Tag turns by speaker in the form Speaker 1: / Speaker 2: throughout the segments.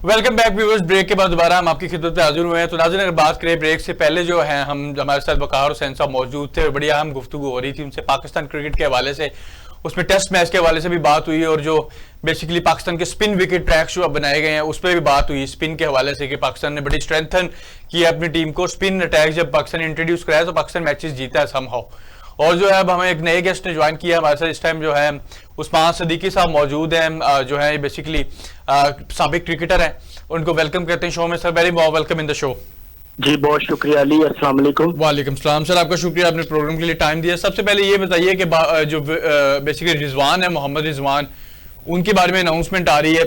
Speaker 1: Welcome back viewers. Break के बाद दोबारा हम आपकी खिदमत में हाजिर हुए हैं। तो नाज़रीन, अगर बात करें ब्रेक से पहले जो है हम हमारे साथ वकार हुसैन साहब मौजूद थे और बड़ी अहम गुफ्तगू हो रही थी उनसे पाकिस्तान क्रिकेट के हवाले से। उसमें टेस्ट मैच के हवाले से भी बात हुई और जो बेसिकली पाकिस्तान के स्पिन विकेट ट्रैक्स जो अब बनाए गए हैं उस पर भी बात हुई स्पिन के हवाले से कि पाकिस्तान ने बड़ी स्ट्रेंथन की अपनी टीम को। स्पिन अटैक जब पाकिस्तान ने इंट्रोड्यूस कराया तो पाकिस्तान मैचेस जीता है समहाउ। और जो है अब हमें एक नए गेस्ट ने ज्वाइन किया हमारे साथ इस टाइम जो है उस्मान सदीकी साहब मौजूद हैं, जो है बेसिकली साबिक क्रिकेटर हैं। उनको वेलकम करते हैं शो में। Sir, very welcome in the show.
Speaker 2: जी बहुत शुक्रिया अली, अस्सलाम वालेकुम।
Speaker 1: वालेकुम सलाम। सर, आपका शुक्रिया आपने प्रोग्राम के लिए टाइम दिया। सबसे पहले ये बताइए कि जो बेसिकली रिजवान है, मोहम्मद रिजवान, उनके बारे में अनाउंसमेंट आ रही है।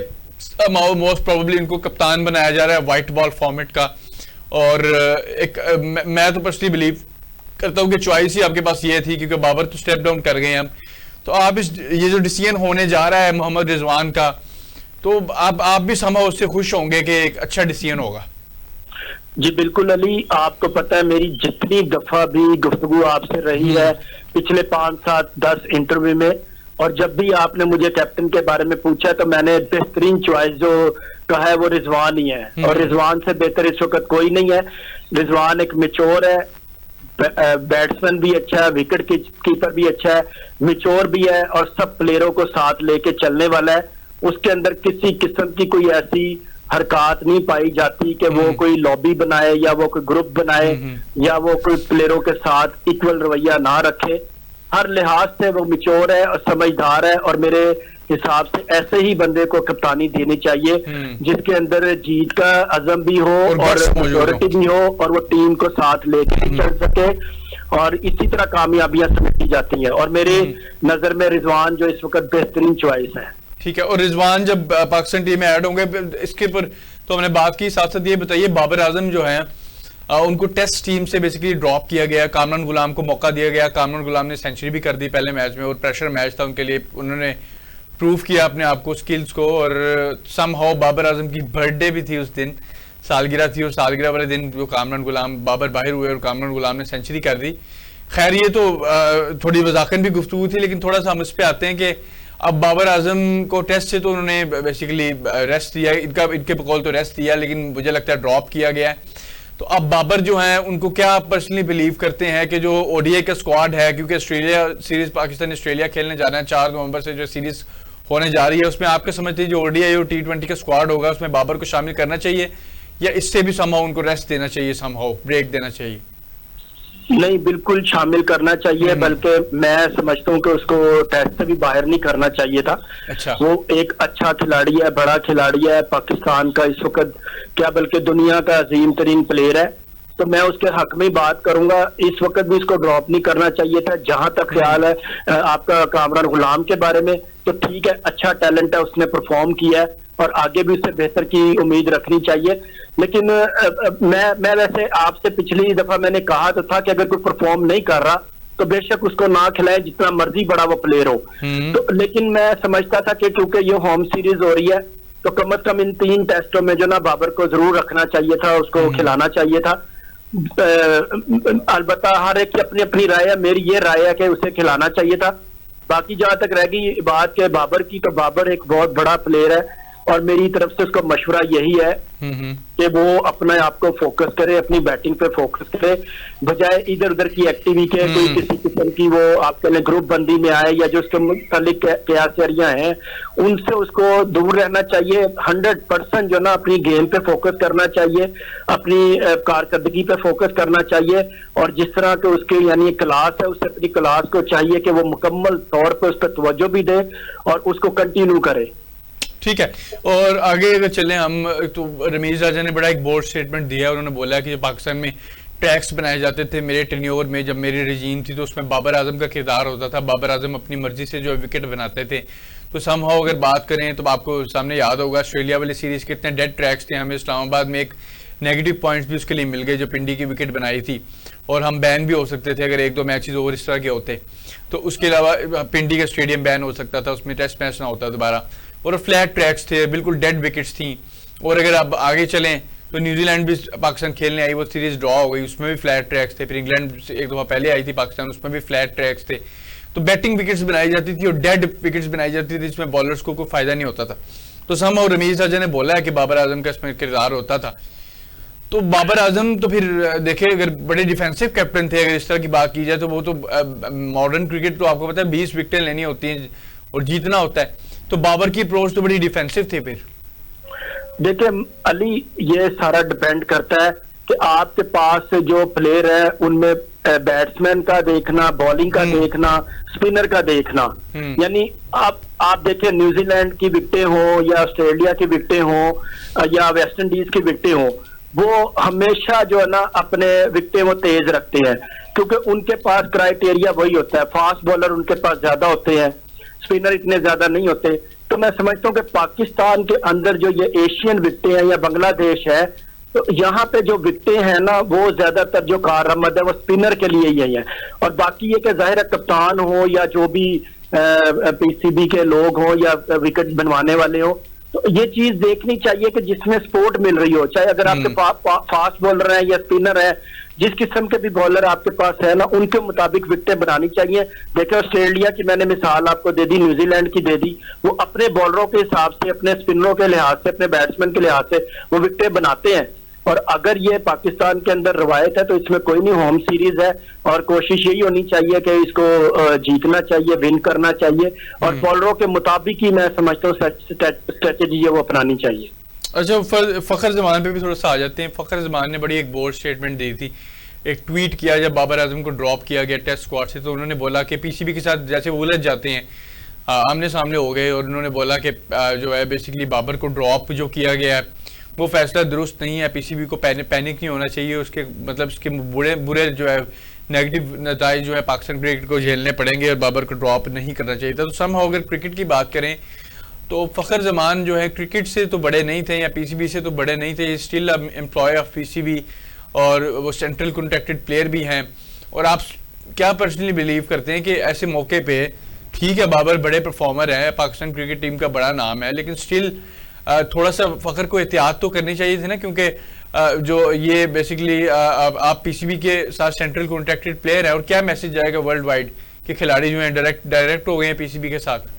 Speaker 1: मोस्ट प्रोबेबली इनको कप्तान बनाया जा रहा है व्हाइट बॉल फॉर्मेट का। और मैं तो पर्सनली बिलीव करता हूँ कि चॉइस ही आपके पास ये थी क्योंकि बाबर तो स्टेप डाउन कर गए हैं। तो आप ये जो डिसीजन होने जा रहा है मोहम्मद रिजवान का, तो आप भी समझो उससे खुश होंगे कि एक अच्छा डिसीजन होगा।
Speaker 2: जी बिल्कुल अली, आपको पता है मेरी जितनी दफा भी गुफ्तगू आपसे रही है पिछले 5, 7, 10 इंटरव्यू में, और जब भी आपने मुझे कैप्टन के बारे में पूछा तो मैंने बेहतरीन चॉइस जो कहा है वो रिजवान ही है। और रिजवान से बेहतर इस वक्त कोई नहीं है। रिजवान एक मैच्योर है, बैट्समैन भी अच्छा है, विकेट कीपर भी अच्छा है, मैच्योर भी है और सब प्लेयरों को साथ लेके चलने वाला है। उसके अंदर किसी किस्म की कोई ऐसी हरकत नहीं पाई जाती कि वो कोई लॉबी बनाए या वो कोई ग्रुप बनाए या वो कोई प्लेयरों के साथ इक्वल रवैया ना रखे। हर लिहाज से वो मैच्योर है और समझदार है, और मेरे हिसाब से ऐसे ही बंदे को कप्तानी देनी चाहिए जिसके अंदर जीत का अज़म भी हो और मेच्योरिटी भी हो और वो टीम को साथ लेके चल सके, और इसी तरह कामयाबियां समेटी जाती हैं। और मेरे नजर में रिजवान जो इस वक्त बेहतरीन चॉइस है।
Speaker 1: ठीक है। और रिजवान जब पाकिस्तान टीम में ऐड होंगे इसके पर तो हमने बात की। साथ साथ ये बताइए, बाबर आजम जो है उनको टेस्ट टीम से बेसिकली ड्रॉप किया गया, कामरान गुलाम को मौका दिया गया। कामरान गुलाम ने सेंचुरी भी कर दी पहले मैच में और प्रेशर मैच था उनके लिए, उन्होंने प्रूव किया अपने आप को, स्किल्स को। और समहाउ बाबर आजम की बर्थडे भी थी उस दिन, सालगिरह थी, और सालगिरह वाले दिन जो कामरान गुलाम बाबर बाहर हुए और कामरान गुलाम ने सेंचुरी कर दी। खैर ये तो थोड़ी वजाकन भी गुफ्तगू थी, लेकिन थोड़ा सा हम इस पे आते हैं कि अब बाबर आजम को टेस्ट से तो उन्होंने बेसिकली रेस्ट दिया, इनके बकौल तो रेस्ट दिया, लेकिन मुझे लगता है ड्रॉप किया गया है। तो अब बाबर जो है उनको क्या पर्सनली बिलीव करते हैं कि जो ओडीआई का स्क्वाड है, क्योंकि ऑस्ट्रेलिया सीरीज पाकिस्तान ऑस्ट्रेलिया खेलने जा रहे हैं 4 नवंबर से जो सीरीज होने जा रही है, उसमें आपके समझते हैं जो ओडीआई और T20 का स्क्वाड होगा उसमें बाबर को शामिल करना चाहिए या इससे भी समहाउ उनको रेस्ट देना चाहिए, समहाउ ब्रेक देना चाहिए?
Speaker 2: नहीं, बिल्कुल शामिल करना चाहिए, बल्कि मैं समझता हूँ कि उसको टेस्ट से भी बाहर नहीं करना चाहिए था।
Speaker 1: अच्छा।
Speaker 2: वो एक अच्छा खिलाड़ी है, बड़ा खिलाड़ी है पाकिस्तान का इस वक्त, क्या बल्कि दुनिया का अजीम तरीन प्लेयर है। तो मैं उसके हक में बात करूंगा, इस वक्त भी इसको ड्रॉप नहीं करना चाहिए था। जहां तक ख्याल है आपका कामरान गुलाम के बारे में, तो ठीक है, अच्छा टैलेंट है, उसने परफॉर्म किया है और आगे भी उससे बेहतर की उम्मीद रखनी चाहिए। लेकिन मैं वैसे आपसे पिछली दफा मैंने कहा तो था कि अगर कोई परफॉर्म नहीं कर रहा तो बेशक उसको ना खिलाए, जितना मर्जी बड़ा वो प्लेयर हो। तो लेकिन मैं समझता था कि क्योंकि ये होम सीरीज हो रही है तो कम से कम इन 3 टेस्टों में जो ना बाबर को जरूर रखना चाहिए था, उसको खिलाना चाहिए था। अलबत्ता हर एक की अपनी अपनी राय है, मेरी ये राय है कि उसे खिलाना चाहिए था। बाकी जहां तक रह गई बात के बाबर की, तो बाबर एक बहुत बड़ा प्लेयर है और मेरी तरफ से उसको मशवरा यही है कि वो अपने आप को फोकस करे, अपनी बैटिंग पे फोकस करे, बजाय इधर उधर की एक्टिविटी के कोई किसी किस्म की वो आपके लिए ग्रुप बंदी में आए या जो उसके मुतालिक कयासरियां हैं उनसे उसको दूर रहना चाहिए। 100% जो ना अपनी गेम पे फोकस करना चाहिए, अपनी कारकर्दगी पे फोकस करना चाहिए, और जिस तरह के उसके यानी क्लास है उससे अपनी क्लास को चाहिए कि वो मुकम्मल तौर पर उस पर तवज्जो भी दे और उसको कंटिन्यू करे।
Speaker 1: ठीक है। और आगे अगर चलें हम, तो रमीज राजा ने बड़ा एक बोल्ड स्टेटमेंट दिया, उन्होंने बोला कि पाकिस्तान में टैक्स बनाए जाते थे मेरे टेन्योर में, जब मेरी रजीम थी तो उसमें बाबर आजम का किरदार होता था, बाबर आजम अपनी मर्जी से जो विकेट बनाते थे। तो समहाउ अगर बात करें तो आपको सामने याद होगा ऑस्ट्रेलिया वाली सीरीज कितने डेड ट्रैक्स थे, हमें इस्लामाबाद में एक नेगेटिव पॉइंट्स भी उसके लिए मिल गए जो पिंडी की विकेट बनाई थी, और हम बैन भी हो सकते थे अगर 1-2 मैचेस और इस तरह के होते। तो उसके अलावा पिंडी का स्टेडियम बैन हो सकता था, उसमें टेस्ट मैच ना होता दोबारा, और फ्लैट ट्रैक्स थे, बिल्कुल डेड विकेट्स थी। और अगर आप आगे चलें तो न्यूजीलैंड भी पाकिस्तान खेलने आई, वो सीरीज ड्रॉ हो गई, उसमें भी फ्लैट ट्रैक्स थे। फिर इंग्लैंड एक दफा पहले आई थी पाकिस्तान, उसमें भी फ्लैट ट्रैक्स थे। तो बैटिंग विकेट्स बनाई जाती थी और डेड विकेट्स बनाई जाती थी जिसमें बॉलर्स को कोई फायदा नहीं होता था। तो सम और रमीज साजा ने बोला है कि बाबर आजम का इसमें किरदार होता था। तो बाबर आजम तो फिर देखिए अगर बड़े डिफेंसिव कैप्टन थे, अगर इस तरह की बात की जाए तो वो तो मॉडर्न क्रिकेट तो आपको पता है 20 विकेटें लेनी होती हैं और जीतना होता है, तो बाबर की अप्रोच तो बड़ी डिफेंसिव थी। फिर
Speaker 2: देखिए अली, ये सारा डिपेंड करता है कि आपके पास जो प्लेयर है उनमें बैट्समैन का देखना, बॉलिंग का देखना, स्पिनर का देखना। यानी आप देखिए न्यूजीलैंड की विकेटें हो या ऑस्ट्रेलिया की विकेटें हो या वेस्ट इंडीज की विकेटें हो, वो हमेशा जो है ना अपने विकेटें वो तेज रखते हैं, क्योंकि उनके पास क्राइटेरिया वही होता है। फास्ट बॉलर उनके पास ज्यादा होते हैं, स्पिनर इतने ज्यादा नहीं होते। तो मैं समझता हूँ कि पाकिस्तान के अंदर जो ये एशियन विकेटें हैं या बांग्लादेश है, तो यहाँ पे जो विकेटें हैं ना वो ज्यादातर जो कारआमद है वो स्पिनर के लिए ही है। और बाकी ये कि जाहिर है कप्तान हो या जो भी पीसीबी के लोग हो या विकेट बनवाने वाले हो, तो ये चीज देखनी चाहिए कि जिसमें सपोर्ट मिल रही हो, चाहे अगर आपके फास्ट बॉलर है या स्पिनर है, जिस किस्म के भी बॉलर आपके पास है ना उनके मुताबिक विकेटें बनानी चाहिए। देखिए ऑस्ट्रेलिया की मैंने मिसाल आपको दे दी, न्यूजीलैंड की दे दी, वो अपने बॉलरों के हिसाब से, अपने स्पिनरों के लिहाज से, अपने बैट्समैन के लिहाज से वो विकेटें बनाते हैं। और अगर ये पाकिस्तान के अंदर रवायत है तो इसमें कोई नहीं, होम सीरीज है और कोशिश यही होनी चाहिए कि इसको जीतना चाहिए, विन करना चाहिए और बॉलरों के मुताबिक ही मैं समझता हूँ स्ट्रेटेजी है वो अपनानी चाहिए।
Speaker 1: अच्छा, फखर जमान पे भी थोड़ा सा आ जाते हैं। फखर जमान ने बड़ी एक बोल्ड स्टेटमेंट दी थी, एक ट्वीट किया जब बाबर आजम को ड्रॉप किया गया टेस्ट स्क्वाड से, तो उन्होंने बोला कि पीसीबी के साथ जैसे वो उलझ जाते हैं, आमने सामने हो गए, और उन्होंने बोला कि जो है बेसिकली बाबर को ड्रॉप जो किया गया है वो फैसला दुरुस्त नहीं है, पीसीबी को पैनिक नहीं होना चाहिए, उसके मतलब इसके बुरे जो है नेगेटिव नताइज जो है पाकिस्तान क्रिकेट को झेलने पड़ेंगे और बाबर को ड्रॉप नहीं करना चाहिए था। तो समहाउ अगर क्रिकेट की बात करें तो फखर जमान जो है क्रिकेट से तो बड़े नहीं थे या पीसीबी से तो बड़े नहीं थे, स्टिल एम्प्लॉय ऑफ पीसीबी और वो सेंट्रल कॉन्ट्रैक्टेड प्लेयर भी हैं। और आप क्या पर्सनली बिलीव करते हैं कि ऐसे मौके पे, ठीक है बाबर बड़े परफॉर्मर है, पाकिस्तान क्रिकेट टीम का बड़ा नाम है, लेकिन स्टिल थोड़ा सा फखर को एहतियात तो करनी चाहिए थी ना, क्योंकि जो ये बेसिकली आप पीसीबी के साथ सेंट्रल कॉन्ट्रैक्टेड प्लेयर है, और क्या मैसेज जाएगा वर्ल्ड वाइड कि खिलाड़ी जो हैं डायरेक्ट हो गए हैं पीसीबी के साथ।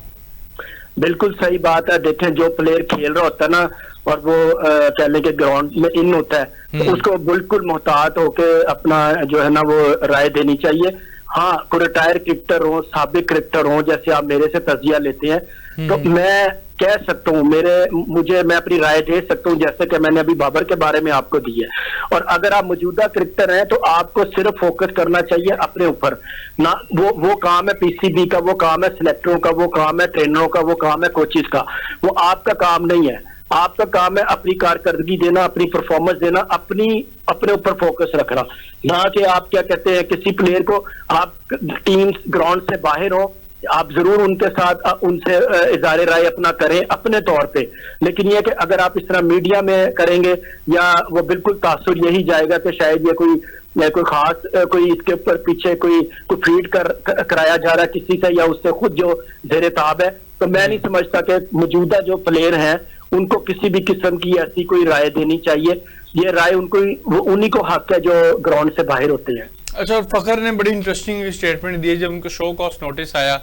Speaker 2: बिल्कुल सही बात है। देखें जो प्लेयर खेल रहा होता है ना और वो कह लें कि ग्राउंड में इन होता है, तो उसको बिल्कुल मोहतात होके अपना जो है ना वो राय देनी चाहिए। हाँ, कोई रिटायर क्रिकेटर हो, साबिक क्रिकेटर हो, जैसे आप मेरे से तजिया लेते हैं, तो मैं कह सकता हूँ, मैं अपनी राय दे सकता हूँ जैसे कि मैंने अभी बाबर के बारे में आपको दी है। और अगर आप मौजूदा क्रिकेटर हैं तो आपको सिर्फ फोकस करना चाहिए अपने ऊपर ना। वो काम है पीसीबी का, वो काम है सिलेक्टरों का, वो काम है ट्रेनरों का, वो काम है कोचिज का, वो आपका काम नहीं है। आपका काम है अपनी कारकर्दगी देना, अपनी परफॉर्मेंस देना, अपने ऊपर फोकस रखना, ना कि आप क्या कहते हैं किसी प्लेयर को आप टीम ग्राउंड से बाहर हो, आप जरूर उनके साथ उनसे इज़ारे राय अपना करें अपने तौर पे, लेकिन यह कि अगर आप इस तरह मीडिया में करेंगे या वो बिल्कुल तासुर यही जाएगा कि शायद ये कोई खास कोई इसके ऊपर पीछे कोई फीड कराया जा रहा है किसी से या उससे खुद जो ज़ेरे ताब है। तो मैं नहीं समझता कि मौजूदा जो प्लेयर हैं उनको किसी भी किस्म की ऐसी कोई राय देनी चाहिए। ये राय उन्हीं को हक है जो ग्राउंड से बाहर होते हैं।
Speaker 1: अच्छा, फखर ने बड़ी इंटरेस्टिंग स्टेटमेंट दी है। जब उनको शो कॉस्ट नोटिस आया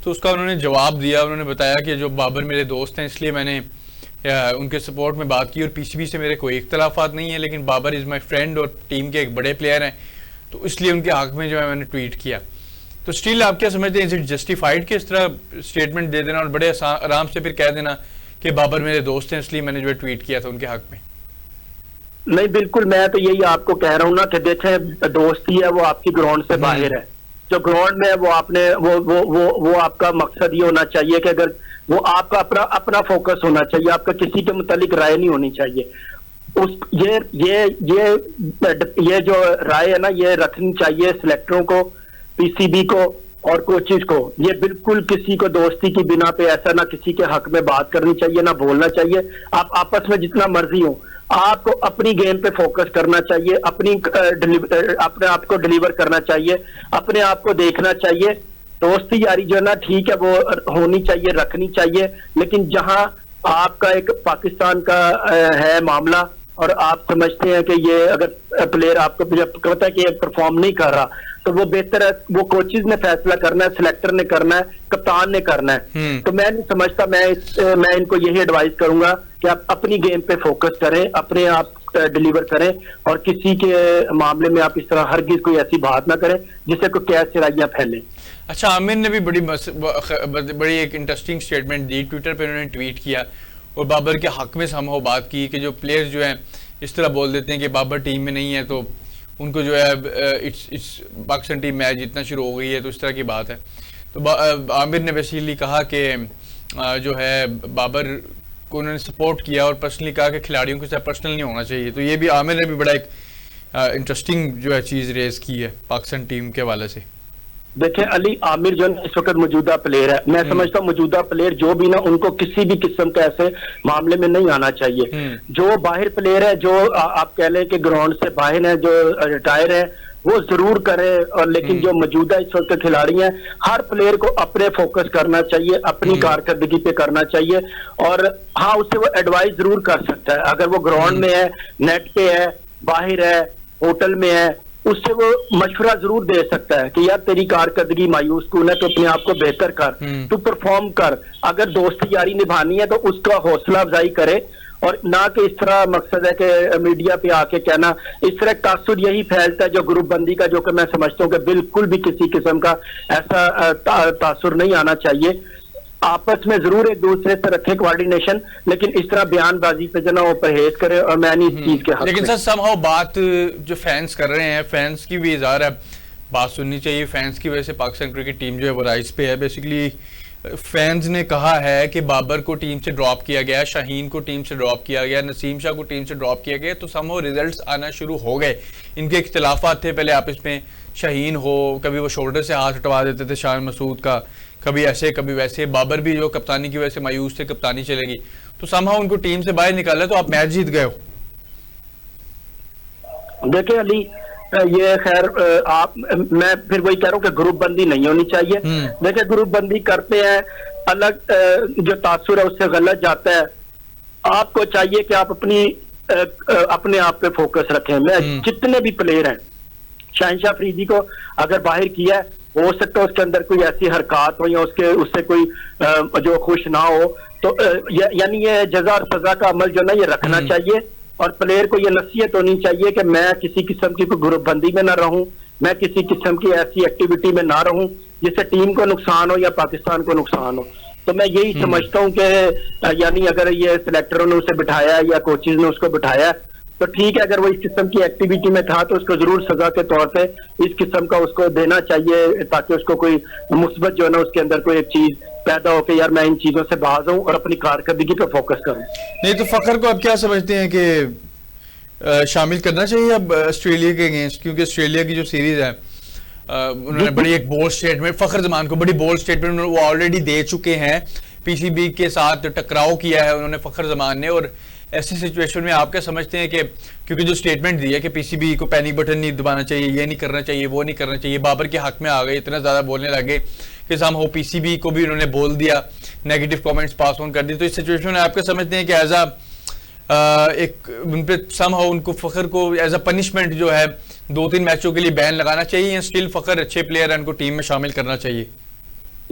Speaker 1: तो उसका उन्होंने जवाब दिया। उन्होंने बताया कि जो बाबर मेरे दोस्त हैं इसलिए मैंने उनके सपोर्ट में बात की, और पीसीबी से मेरे कोई इख्तलाफात नहीं है, लेकिन बाबर इज़ माई फ्रेंड और टीम के एक बड़े प्लेयर हैं, तो इसलिए उनके हक में जो है मैंने ट्वीट किया। तो स्टिल आप क्या समझते हैं, इज इट जस्टिफाइड कि इस तरह स्टेटमेंट दे देना और बड़े आराम से फिर कह देना कि बाबर मेरे दोस्त हैं इसलिए मैंने जो है ट्वीट किया था उनके हक में?
Speaker 2: नहीं, बिल्कुल, मैं तो यही आपको कह रहा हूँ ना कि देखें दोस्ती है वो आपकी ग्राउंड से बाहर है। जो ग्राउंड में है वो आपने वो आपका मकसद ये होना चाहिए कि अगर वो आपका अपना फोकस होना चाहिए, आपका किसी के मुतालिक राय नहीं होनी चाहिए। ये जो राय है ना ये रखनी चाहिए सिलेक्टरों को, पीसीबी को और कोचिज को। ये बिल्कुल किसी को दोस्ती की बिना पे ऐसा ना किसी के हक में बात करनी चाहिए ना बोलना चाहिए। आप आपस में जितना मर्जी हो, आपको अपनी गेम पे फोकस करना चाहिए, अपने आप को डिलीवर करना चाहिए, अपने आप को देखना चाहिए। दोस्ती यारी जो है ना ठीक है वो होनी चाहिए, रखनी चाहिए, लेकिन जहां आपका एक पाकिस्तान का है मामला और आप समझते हैं कि ये अगर प्लेयर आपको पता है कि ये परफॉर्म नहीं कर रहा, तो वो बेहतर है, वो कोचेज ने फैसला करना है, सिलेक्टर ने करना है, कप्तान ने करना है। तो मैं नहीं समझता, मैं इनको यही एडवाइस करूंगा कि आप अपनी गेम पे फोकस करें, अपने आप डिलीवर करें, और किसी के मामले में आप इस तरह हरगिज कोई ऐसी बात ना करें जिससे कोई कैद चिराइयां फैले।
Speaker 1: अच्छा, आमिर ने भी बड़ी एक इंटरेस्टिंग स्टेटमेंट दी, ट्विटर पे उन्होंने ट्वीट किया और बाबर के हक में हम बात की कि जो प्लेयर्स जो हैं इस तरह बोल देते हैं कि बाबर टीम में नहीं है तो उनको जो है इट्स पाकिस्तान टीम मैच जीतना शुरू हो गई है, तो इस तरह की बात है। तो आमिर ने बेसिकली कहा कि जो है बाबर को उन्होंने सपोर्ट किया और पर्सनली कहा कि खिलाड़ियों के साथ पर्सनल नहीं होना चाहिए। तो ये भी आमिर ने भी बड़ा एक इंटरेस्टिंग जो है चीज़ रेज की है पाकिस्तान टीम के हवाले से।
Speaker 2: देखिए अली, आमिर जो इस वक्त मौजूदा प्लेयर है, मैं समझता हूँ मौजूदा प्लेयर जो भी ना, उनको किसी भी किस्म के ऐसे मामले में नहीं आना चाहिए। जो बाहर प्लेयर है, जो आप कह लें कि ग्राउंड से बाहर है, जो रिटायर है, वो जरूर करे। और लेकिन जो मौजूदा इस वक्त खिलाड़ी हैं, हर प्लेयर को अपने फोकस करना चाहिए, अपनी कारकर्दगी पे करना चाहिए। और हाँ, उससे वो एडवाइस जरूर कर सकता है, अगर वो ग्राउंड में है, नेट पे है, बाहर है, होटल में है, उससे वो मशवरा जरूर दे सकता है कि यार तेरी कारकर्दगी मायूस कौन है, तो अपने आप को बेहतर कर, तू परफॉर्म कर। अगर दोस्ती यारी निभानी है तो उसका हौसला अफजाई करे, और ना कि इस तरह मकसद है कि मीडिया पे आके कहना। इस तरह तासुर यही फैलता है जो ग्रुप बंदी का, जो कि मैं समझता हूँ कि बिल्कुल भी किसी किस्म का ऐसा तासुर नहीं आना चाहिए। आपस में जरूर एक दूसरे से रखे कोऑर्डिनेशन, लेकिन इस तरह बयानबाजी पे जो ना वो परहेज करे, और मैं नहीं इस चीज के हक।
Speaker 1: लेकिन सर समहाउ बात जो फैंस कर रहे हैं, फैंस की भी इज़हार है, बात सुननी चाहिए। फैंस की वजह से पाकिस्तान क्रिकेट टीम जो है वो राइज पे है। बेसिकली फैंस ने कहा है कि बाबर को टीम से ड्रॉप किया गया, शाहीन को टीम से ड्रॉप किया गया, नसीम शाह को टीम से ड्रॉप किया गया, तो समहाउ रिजल्ट्स आना शुरू हो गए। इनके इख्तिलाफात थे पहले आपस में, शाहीन हो कभी वो शोल्डर से हाथ हटवा देते थे शान मसूद का, कभी ऐसे कभी वैसे। बाबर भी जो कप्तानी की वजह से मायूस थे, कप्तानी चलेगी, तो समहाउ उनको टीम से बाहर निकाला, तो आप मैच जीत गए हो।
Speaker 2: देखिए अली, ये खैर आप, मैं फिर वही कह रहा हूँ कि ग्रुप बंदी नहीं होनी चाहिए। देखिए ग्रुप बंदी करते हैं, अलग जो तासुर है उससे गलत जाता है। आपको चाहिए कि आप अपने आप पे फोकस रखें। मैं जितने भी प्लेयर हैं, शहनशाह अफरीदी को अगर बाहर किया है, हो सकता है उसके अंदर कोई ऐसी हरकत हो या उससे कोई जो खुश ना हो, तो यानी ये जजा और सजा का अमल जो ना ये रखना चाहिए। और प्लेयर को ये नसीहत होनी चाहिए कि मैं किसी किस्म की कोई ग्रुपबंदी में ना रहूं, मैं किसी किस्म की ऐसी एक्टिविटी में ना रहूं जिससे टीम को नुकसान हो या पाकिस्तान को नुकसान हो। तो मैं यही समझता हूं कि यानी अगर ये सिलेक्टरों ने उसे बिठाया या कोचेज ने उसको बिठाया तो ठीक है, अगर वो इस किस्म की एक्टिविटी में था तो उसको जरूर सजा के तौर पे इस किस्म का उसको देना चाहिए, ताकि उसको कोई मुस्बत जो है ना उसके अंदर कोई एक चीज पैदा हो के यार मैं इन चीजों से बाज हूं और अपनी कारकर्दगी पे फोकस करूं।
Speaker 1: नहीं तो फखर को अब क्या समझते हैं कि शामिल करना चाहिए अब ऑस्ट्रेलिया के अगेंस्ट, क्योंकि ऑस्ट्रेलिया की जो सीरीज है उन्होंने बड़ी एक बोल्ड स्टेटमेंट, फखर जमान को बड़ी बोल्ड स्टेटमेंट वो ऑलरेडी दे चुके हैं, पीसीबी के साथ टकराव किया है उन्होंने फखर जमान ने। और ऐसी सिचुएशन में आप क्या समझते हैं कि क्योंकि जो स्टेटमेंट दी है कि पीसीबी को पैनिक बटन नहीं दबाना चाहिए, ये नहीं करना चाहिए, वो नहीं करना चाहिए, बाबर के हक में आ गए, इतना ज़्यादा बोलने लगे कि सम हो पीसीबी को भी उन्होंने बोल दिया, नेगेटिव कमेंट्स पास ऑन कर दी। तो इस सिचुएशन में आप क्या समझते हैं कि एज एक उन पे सम हो उनको फखर को एज अ पनिशमेंट जो है 2-3 मैचों के लिए बैन लगाना चाहिए, या स्टिल फखर अच्छे प्लेयर है उनको टीम में शामिल करना चाहिए?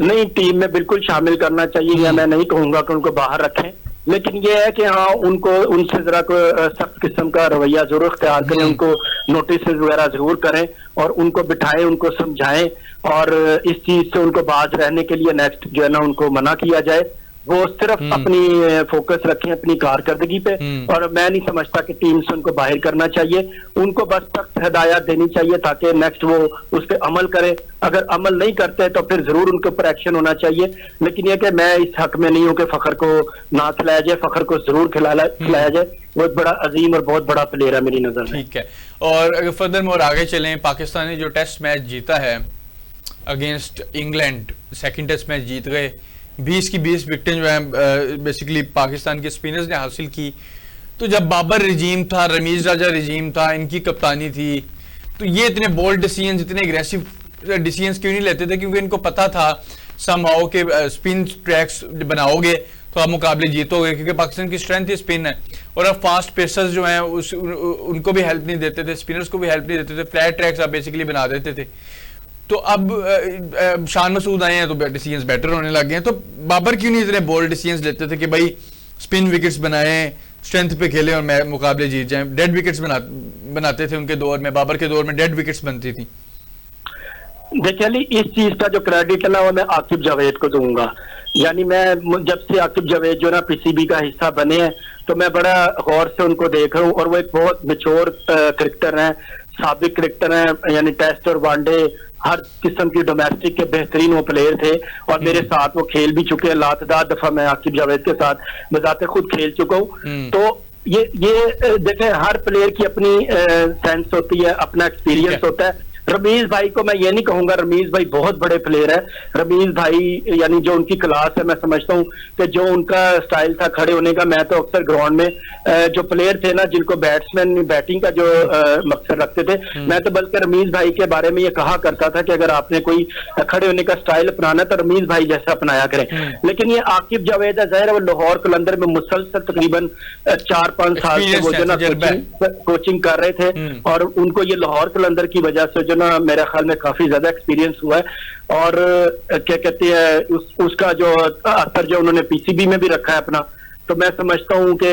Speaker 2: नहीं, टीम में बिल्कुल शामिल करना चाहिए, या मैं नहीं कहूंगा कि उनको बाहर रखें, लेकिन ये है कि हाँ उनको उनसे जरा सख्त किस्म का रवैया जरूर इख्तियार करें, उनको नोटिस वगैरह जरूर करें और उनको बिठाएं, उनको समझाएं, और इस चीज से उनको बाज रहने के लिए नेक्स्ट जो है ना उनको मना किया जाए। वो सिर्फ अपनी फोकस रखें अपनी कारकर्दगी पे, और मैं नहीं समझता कि टीम से उनको बाहर करना चाहिए। उनको बस सख्त हिदायत देनी चाहिए ताकि नेक्स्ट वो उस पर अमल करें। अगर अमल नहीं करते तो फिर जरूर उनके ऊपर एक्शन होना चाहिए, लेकिन यह कि मैं इस हक में नहीं हूं कि फखर को ना खिलाया जाए, फखर को जरूर खिलाया जाए। बहुत बड़ा अजीम और बहुत बड़ा प्लेयर है मेरी नजर में।
Speaker 1: ठीक है, और अगर फर्दर मोर आगे चलें, पाकिस्तान ने जो टेस्ट मैच जीता है against England, second test match जीत गए, 20 की 20 विकेटें जो है बेसिकली पाकिस्तान के स्पिनर्स ने हासिल की। तो जब बाबर रिजीम था, रमीज राजा रिजीम था, इनकी कप्तानी थी, तो ये इतने बोल्ड डिसीजंस, इतने एग्रेसिव डिसीजंस क्यों नहीं लेते थे? क्योंकि इनको पता था समहाउ के स्पिन ट्रैक्स बनाओगे तो आप मुकाबले जीतोगे, क्योंकि पाकिस्तान की स्ट्रेंथ ही स्पिन है। और अब फास्ट पेसर्स जो हैं उनको भी हेल्प नहीं देते थे, स्पिनर्स को भी हेल्प नहीं देते थे, फ्लैट ट्रैक्स आप बेसिकली बना देते थे। तो अब शान मसूद आए हैं तो डिसीजंस बेटर होने लग गए हैं। तो बाबर क्यों नहीं इतने बोल्ड डिसीजंस लेते थे कि भाई स्पिन विकेट्स बनाएं, स्ट्रेंथ पे खेलें और मुकाबले जीत जाएं? डेड विकेट्स बनाते थे उनके दौर में, बाबर के दौर में डेड विकेट्स बनती थी।
Speaker 2: देखिए अली, इस चीज का जो क्रेडिट है ना वो मैं आकिब जावेद को दूंगा। यानी मैं जब से आकिब जावेद जो ना पीसीबी का हिस्सा बने हैं तो मैं बड़ा गौर से उनको देख रहा हूँ, और वो एक बहुत मैच्योर क्रिकेटर हैं, साबिक क्रिकेटर हैं, यानी टेस्ट और वनडे हर किस्म की डोमेस्टिक के बेहतरीन वो प्लेयर थे, और मेरे साथ वो खेल भी चुके हैं। लातदार दफा मैं आकिब जावेद के साथ बजाते खुद खेल चुका हूँ। तो ये देखें, हर प्लेयर की अपनी सेंस होती है, अपना एक्सपीरियंस होता है। रमीज भाई को मैं ये नहीं कहूंगा, रमीज भाई बहुत बड़े प्लेयर है। रमीज भाई यानी जो उनकी क्लास है, मैं समझता हूँ कि जो उनका स्टाइल था खड़े होने का, मैं तो अक्सर ग्राउंड में जो प्लेयर थे ना जिनको बैट्समैन बैटिंग का जो मकसद रखते थे, मैं तो बल्कि रमीज भाई के बारे में ये कहा करता था कि अगर आपने कोई खड़े होने का स्टाइल अपनाना तो रमीज भाई जैसा अपनाया करें। लेकिन ये आकिब जावेद है, ज़ाहिर है वो लाहौर कलंदर में मुसलसल तकरीबन 4-5 साल से वो जो ना कोचिंग कर रहे थे, और उनको ये लाहौर कलंदर की वजह से जो ना मेरे ख्याल में काफी ज्यादा एक्सपीरियंस हुआ है। और क्या कहते हैं उसका जो असर जो उन्होंने पीसीबी में भी रखा है अपना, तो मैं समझता हूं कि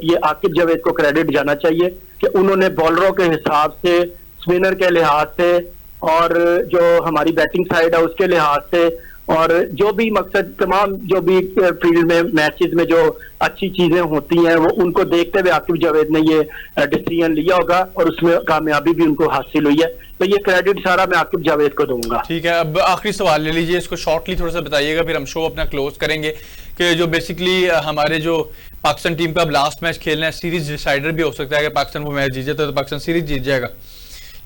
Speaker 2: ये आकिब जावेद को क्रेडिट जाना चाहिए कि उन्होंने बॉलरों के हिसाब से, स्पिनर के लिहाज से, और जो हमारी बैटिंग साइड है उसके लिहाज से, और जो भी मकसद तमाम जो भी फील्ड में मैचेस में जो अच्छी चीजें होती हैं वो उनको देखते हुए आकिब जावेद ने ये डिसीजन लिया होगा, और उसमें कामयाबी भी उनको हासिल हुई है। तो ये क्रेडिट सारा मैं आकिब जावेद को दूंगा।
Speaker 1: ठीक है, अब आखिरी सवाल ले लीजिए, इसको शॉर्टली थोड़ा सा बताइएगा, फिर हम शो अपना क्लोज करेंगे। कि जो बेसिकली हमारे जो पाकिस्तान टीम का अब लास्ट मैच खेलना है, सीरीज डिसाइडर भी हो सकता है कि पाकिस्तान वो मैच जीत जाता है तो पाकिस्तान सीरीज जीत जाएगा,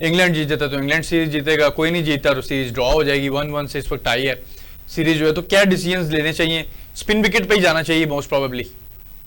Speaker 1: इंग्लैंड जीत जाता तो इंग्लैंड सीरीज जीतेगा, कोई नहीं जीतता तो सीरीज ड्रॉ हो जाएगी। 1-1 से इस वक्त टाई है सीरीज जो है। तो क्या डिसीजंस लेने चाहिए? स्पिन विकेट पे ही जाना चाहिए मोस्ट प्रोबेबली,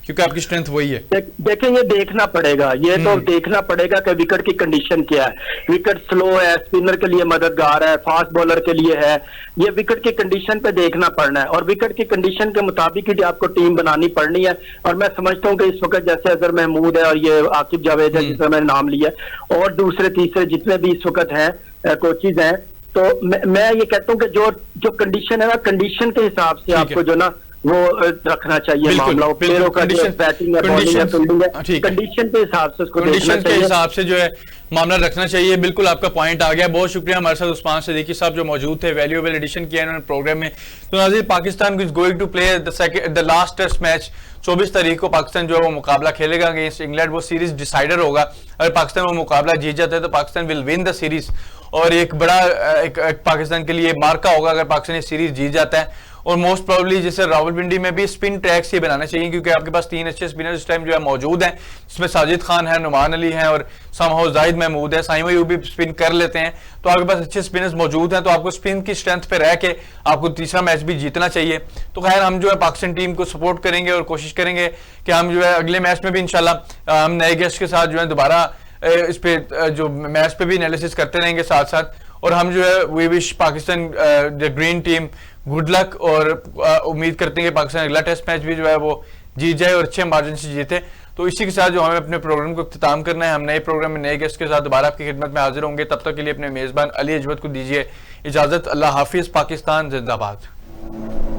Speaker 1: क्योंकि आपकी स्ट्रेंथ वही है।
Speaker 2: देखें, ये देखना पड़ेगा, ये तो देखना पड़ेगा कि विकेट की कंडीशन क्या है। विकेट स्लो है, स्पिनर के लिए मददगार है, फास्ट बॉलर के लिए है, ये विकेट की कंडीशन पे देखना पड़ना है, और विकेट की कंडीशन के मुताबिक ही आपको टीम बनानी पड़नी है। और मैं समझता हूँ कि इस वक्त जैसे अजहर महमूद है और ये आकिब जावेद है जिसका मैंने नाम लिया, और दूसरे तीसरे जितने भी इस वक्त हैं कोचेज हैं, तो मैं ये कहता हूँ कि जो कंडीशन है ना, कंडीशन के हिसाब से आपको जो ना वो रखना चाहिए मामला, प्लेयरों का जो बैटिंग है, बॉलिंग है, फील्डिंग है, कंडीशन के हिसाब से उसको
Speaker 1: कंडीशन के हिसाब से जो है मामला रखना चाहिए। बिल्कुल आपका पॉइंट आ गया, बहुत शुक्रिया हमारे साथ उस्मान सिद्दीकी साहब जो मौजूद थे, वैल्यूएबल एडिशन किया इन्होंने प्रोग्राम में। तो नाज़रीन, Pakistan is going to play the last test match 24 तारीख को पाकिस्तान जो है वो मुकाबला खेलेगा अगेंस्ट इंग्लैंड, वो सीरीज डिसाइडर होगा। अगर पाकिस्तान वो मुकाबला जीत जाता है तो Pakistan will win the series, और एक बड़ा एक पाकिस्तान के लिए मार्का होगा अगर पाकिस्तान ये सीरीज जीत जाता है। और मोस्ट प्रोबेबली जैसे रावलपिंडी में भी स्पिन ट्रैक्स ही बनाने चाहिए, क्योंकि आपके पास 3 अच्छे स्पिनर इस टाइम जो है मौजूद हैं, जिसमें साजिद खान है, नुमान अली हैं और समहाउ जाहिद महमूद है। साइम अयूब भी स्पिन कर लेते हैं, तो आपके पास अच्छे स्पिनर्स मौजूद हैं, तो आपको स्पिन की स्ट्रेंथ पे रह के आपको तीसरा मैच भी जीतना चाहिए। तो खैर हम जो है पाकिस्तान टीम को सपोर्ट करेंगे और कोशिश करेंगे कि हम जो है अगले मैच में भी इंशाल्लाह हम नए गेस्ट के साथ जो है दोबारा इस पे जो मैच पे भी एनालिसिस करते रहेंगे साथ साथ। और हम जो है we wish Pakistan the green team good luck, और उम्मीद करते हैं कि पाकिस्तान अगला टेस्ट मैच भी जो है वो जीत जाए और अच्छे मार्जिन से जीते। तो इसी के साथ जो हमें अपने प्रोग्राम को इख्तिताम करना है, हम नए प्रोग्राम में नए गेस्ट के साथ दोबारा आपकी खिदमत में हाजिर होंगे। तब तक के लिए अपने मेज़बान अली अजवत को दीजिए इजाज़त। अल्लाह हाफिज़। पाकिस्तान जिंदाबाद।